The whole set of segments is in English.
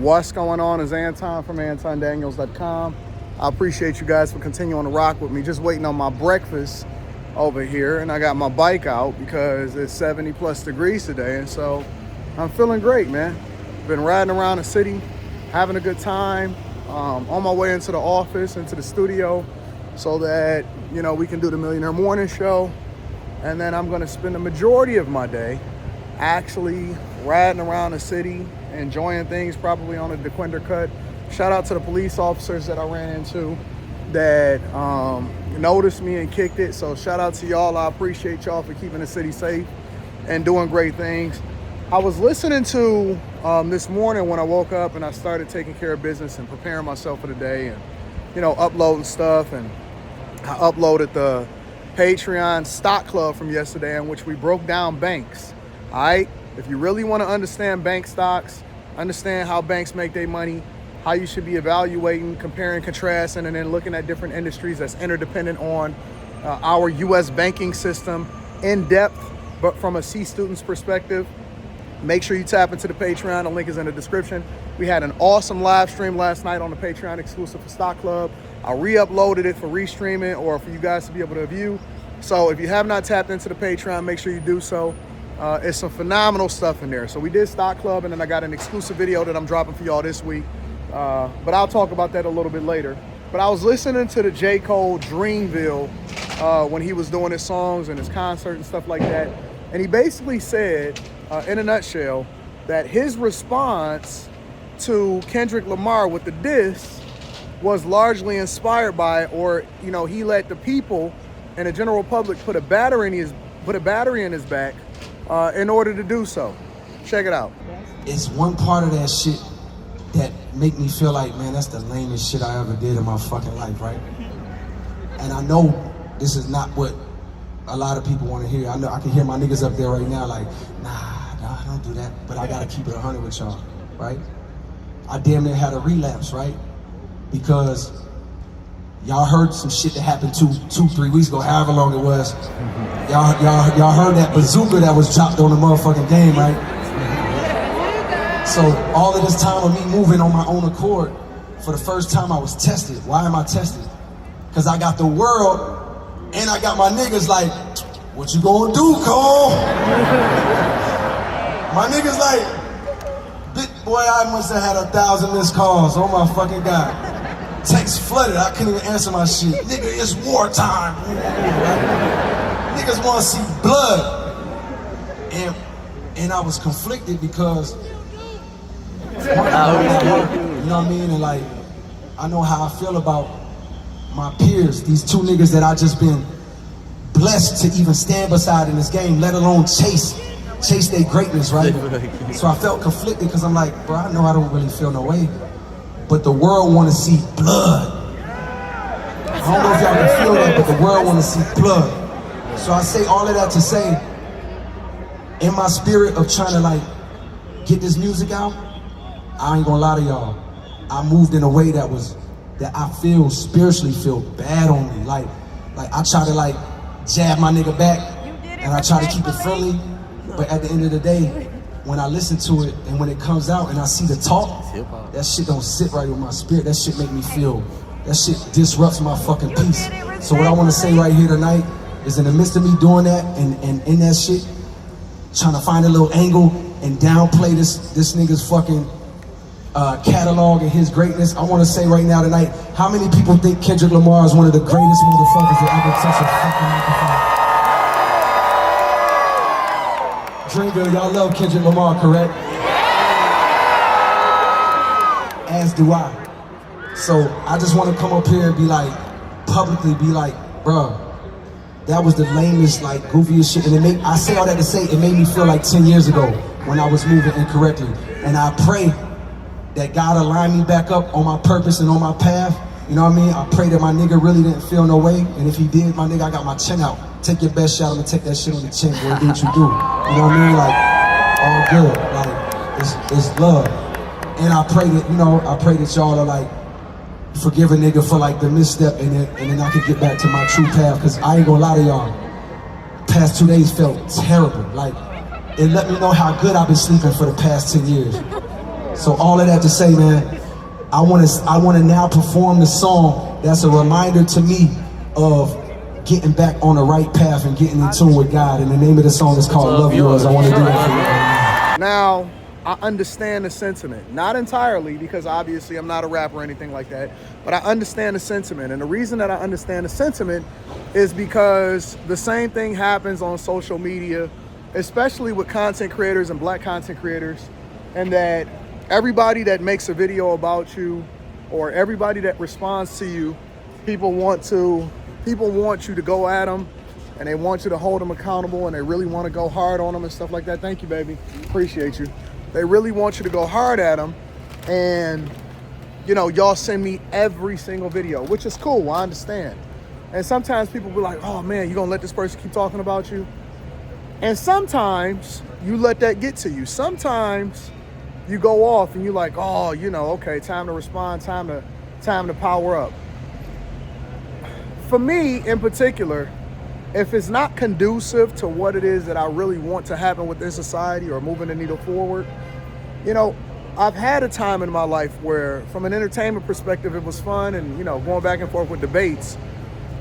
What's going on? Is Anton from antondaniels.com. I appreciate you guys for continuing to rock with me. Just waiting on my breakfast over here, and I got my bike out because it's 70 plus degrees today, and so I'm feeling great, man. Been riding around the city, having a good time, on my way into the office, into the studio, so that, you know, we can do the Millionaire Morning Show. And then I'm gonna spend the majority of my day actually riding around the city, enjoying things, probably on a DeQuinder cut. Shout out to the police officers that I ran into that noticed me and kicked it. So shout out to y'all. I appreciate y'all for keeping the city safe and doing great things. I was listening to this morning when I woke up and I started taking care of business and preparing myself for the day and, you know, uploading stuff. And I uploaded the Patreon stock club from yesterday in which we broke down banks. All right, if you really want to understand bank stocks, understand how banks make their money, how you should be evaluating, comparing, contrasting, and then looking at different industries that's interdependent on our U.S. banking system in depth, but from a C student's perspective, make sure you tap into the Patreon. The link is in the description. We had an awesome live stream last night on the Patreon exclusive for Stock Club. I re-uploaded it for restreaming or for you guys to be able to view. So if you have not tapped into the Patreon, make sure you do so. It's some phenomenal stuff in there. So we did Stock Club, and then I got an exclusive video that I'm dropping for y'all this week. But I'll talk about that a little bit later. But I was listening to the J. Cole Dreamville when he was doing his songs and his concert and stuff like that. And he basically said, in a nutshell, that his response to Kendrick Lamar with the diss was largely inspired by, or, you know, he let the people and the general public put a battery in his back in order to do so. Check it out. It's one part of that shit that make me feel like, man, that's the lamest shit I ever did in my fucking life, right? And I know this is not what a lot of people want to hear. I know I can hear my niggas up there right now like, nah, don't do that. But I gotta keep it 100 with y'all, right? I damn near had a relapse, right? Because y'all heard some shit that happened 3 weeks ago, however long it was. Y'all heard that bazooka that was dropped on the motherfucking game, right? So all of this time of me moving on my own accord, for the first time I was tested. Why am I tested? Because I got the world and I got my niggas like, what you gonna do, Cole? My niggas like, boy, I must have had 1,000 missed calls. Oh my fucking God. Text flooded, I couldn't even answer my shit. Nigga, it's wartime. Niggas wanna see blood. And I was conflicted because, you know what I mean? And like, I know how I feel about my peers, these two niggas that I just been blessed to even stand beside in this game, let alone chase their greatness, right? So I felt conflicted because I'm like, bro, I know I don't really feel no way, but the world want to see blood. I don't know if y'all can feel that, but the world want to see blood. So I say all of that to say, in my spirit of trying to like get this music out, I ain't gonna lie to y'all, I moved in a way that I feel spiritually feel bad on me. Like I try to like jab my nigga back and I try to keep it friendly, but at the end of the day, when I listen to it and when it comes out and I see the talk, that shit don't sit right with my spirit. That shit make me feel, that shit disrupts my fucking peace. So what I wanna say right here tonight is, in the midst of me doing that and in that shit, trying to find a little angle and downplay this nigga's fucking catalog and his greatness, I want to say right now tonight, how many people think Kendrick Lamar is one of the greatest motherfuckers that ever touched a fucking microphone? Dreamville, y'all love Kendrick Lamar, correct? As do I. So I just want to come up here and be like, publicly be like, bro, that was the lamest, like, goofiest shit. And I say all that to say, it made me feel like 10 years ago when I was moving incorrectly. And I pray that God align me back up on my purpose and on my path. You know what I mean? I pray that my nigga really didn't feel no way. And if he did, my nigga, I got my chin out. Take your best shot, I'm gonna take that shit on the chin, boy, do what you do. You know what I mean? Like, all good. Like, it's love. And I pray that, I pray that y'all are like, forgive a nigga for like the misstep and then I can get back to my true path. Cause I ain't gonna lie to y'all, past 2 days felt terrible. Like, it let me know how good I've been sleeping for the past 10 years. So all of that to say, man, I want to now perform the song that's a reminder to me of getting back on the right path and getting in tune with God. And the name of the song is called Love Yours. I want to do that for you. Now, I understand the sentiment. Not entirely, because obviously I'm not a rapper or anything like that, but I understand the sentiment. And the reason that I understand the sentiment is because the same thing happens on social media, especially with content creators and black content creators, and that everybody that makes a video about you or everybody that responds to you, people want you to go at them, and they want you to hold them accountable, and they really want to go hard on them and stuff like that. Thank you, baby. Appreciate you. They really want you to go hard at them, and you know, y'all send me every single video, which is cool. I understand. And sometimes people be like, oh man, you gonna let this person keep talking about you? And sometimes you let that get to you. Sometimes you go off and you're like, oh, you know, okay, time to respond, time to power up. For me in particular, if it's not conducive to what it is that I really want to happen within society or moving the needle forward, you know, I've had a time in my life where from an entertainment perspective, it was fun and, you know, going back and forth with debates.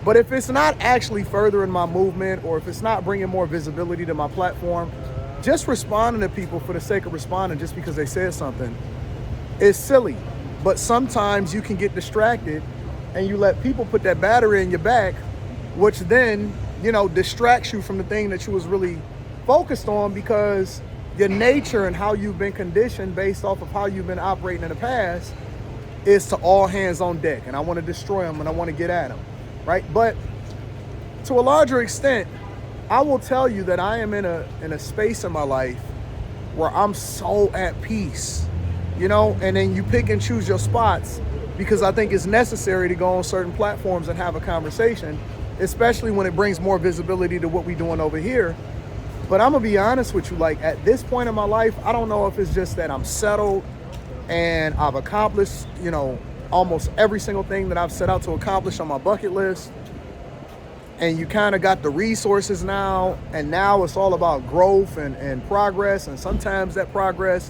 But if it's not actually furthering my movement, or if it's not bringing more visibility to my platform, just responding to people for the sake of responding just because they said something is silly. But sometimes you can get distracted and you let people put that battery in your back, which then, you know, distracts you from the thing that you was really focused on, because your nature and how you've been conditioned based off of how you've been operating in the past is to all hands on deck. And I want to destroy them and I want to get at them, right? But to a larger extent, I will tell you that I am in a space in my life where I'm so at peace, you know, and then you pick and choose your spots because I think it's necessary to go on certain platforms and have a conversation, especially when it brings more visibility to what we're doing over here. But I'm gonna be honest with you, like at this point in my life, I don't know if it's just that I'm settled and I've accomplished, you know, almost every single thing that I've set out to accomplish on my bucket list. And you kind of got the resources now, and now it's all about growth and progress. And sometimes that progress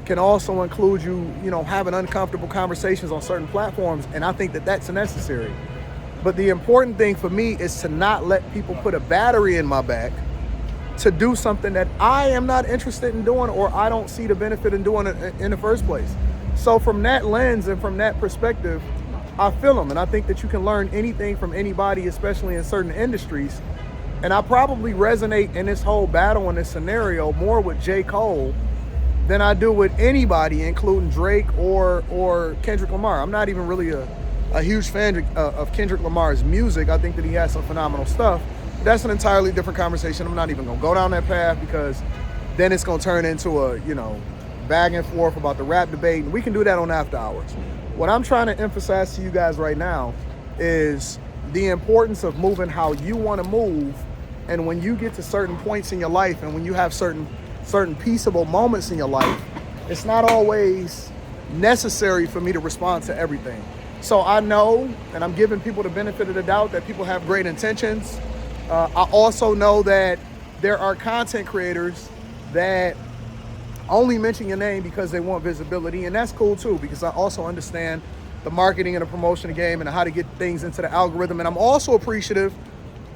can also include you know, having uncomfortable conversations on certain platforms. And I think that that's necessary. But the important thing for me is to not let people put a battery in my back to do something that I am not interested in doing, or I don't see the benefit in doing it in the first place. So from that lens and from that perspective, I feel them. And I think that you can learn anything from anybody, especially in certain industries. And I probably resonate in this whole battle, in this scenario, more with J. Cole than I do with anybody, including Drake or Kendrick Lamar. I'm not even really a huge fan of Kendrick Lamar's music. I think that he has some phenomenal stuff. That's an entirely different conversation. I'm not even gonna go down that path, because then it's gonna turn into a, you know, back and forth about the rap debate. And we can do that on after hours. What I'm trying to emphasize to you guys right now is the importance of moving how you want to move. And when you get to certain points in your life, and when you have certain peaceable moments in your life, it's not always necessary for me to respond to everything. So I know, and I'm giving people the benefit of the doubt, that people have great intentions. I also know that there are content creators that only mention your name because they want visibility, and that's cool too, because I also understand the marketing and the promotion game and how to get things into the algorithm. And I'm also appreciative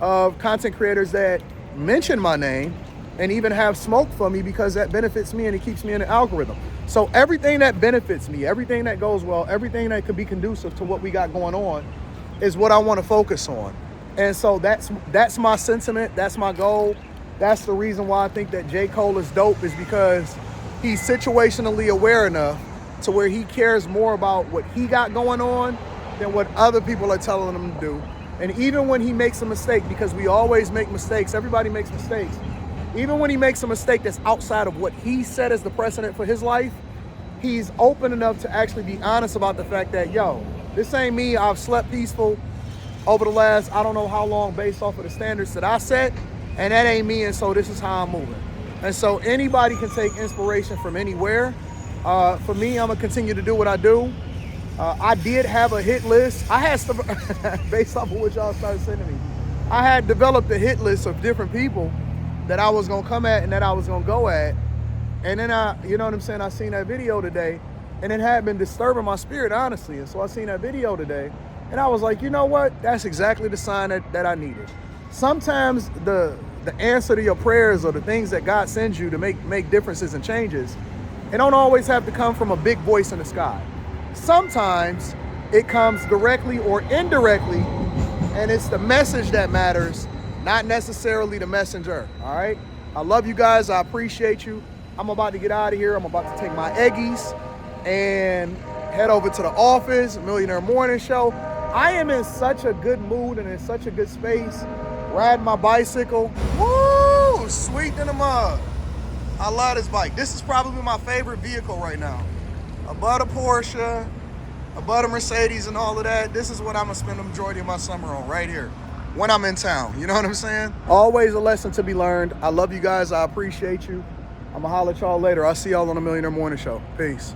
of content creators that mention my name and even have smoke for me, because that benefits me and it keeps me in the algorithm. So everything that benefits me, everything that goes well, everything that could be conducive to what we got going on is what I want to focus on. And so that's my sentiment, that's my goal. That's the reason why I think that J. Cole is dope, is because he's situationally aware enough to where he cares more about what he got going on than what other people are telling him to do. And even when he makes a mistake, because we always make mistakes, everybody makes mistakes. Even when he makes a mistake that's outside of what he set as the precedent for his life, he's open enough to actually be honest about the fact that, yo, this ain't me. I've slept peaceful over the last, I don't know how long, based off of the standards that I set, and that ain't me, and so this is how I'm moving. And so anybody can take inspiration from anywhere. For me, I'm gonna continue to do what I do. I did have a hit list. I had stuff, based off of what y'all started sending me, I had developed a hit list of different people that I was gonna come at and that I was gonna go at. And then you know what I'm saying? I seen that video today, and it had been disturbing my spirit, honestly. And so I seen that video today, and I was like, you know what? That's exactly the sign that I needed. Sometimes the answer to your prayers or the things that God sends you to make differences and changes, it don't always have to come from a big voice in the sky. Sometimes it comes directly or indirectly, and it's the message that matters, not necessarily the messenger, all right? I love you guys. I appreciate you. I'm about to get out of here. I'm about to take my eggies and head over to the office, Millionaire Morning Show. I am in such a good mood and in such a good space, riding my bicycle. Woo! Sweet in the mud. I love this bike. This is probably my favorite vehicle right now. Above a Porsche, above a Mercedes and all of that, this is what I'm gonna spend the majority of my summer on right here when I'm in town. You know what I'm saying? Always a lesson to be learned. I love you guys. I appreciate you. I'm gonna holler at y'all later. I'll see y'all on the Millionaire Morning Show. Peace.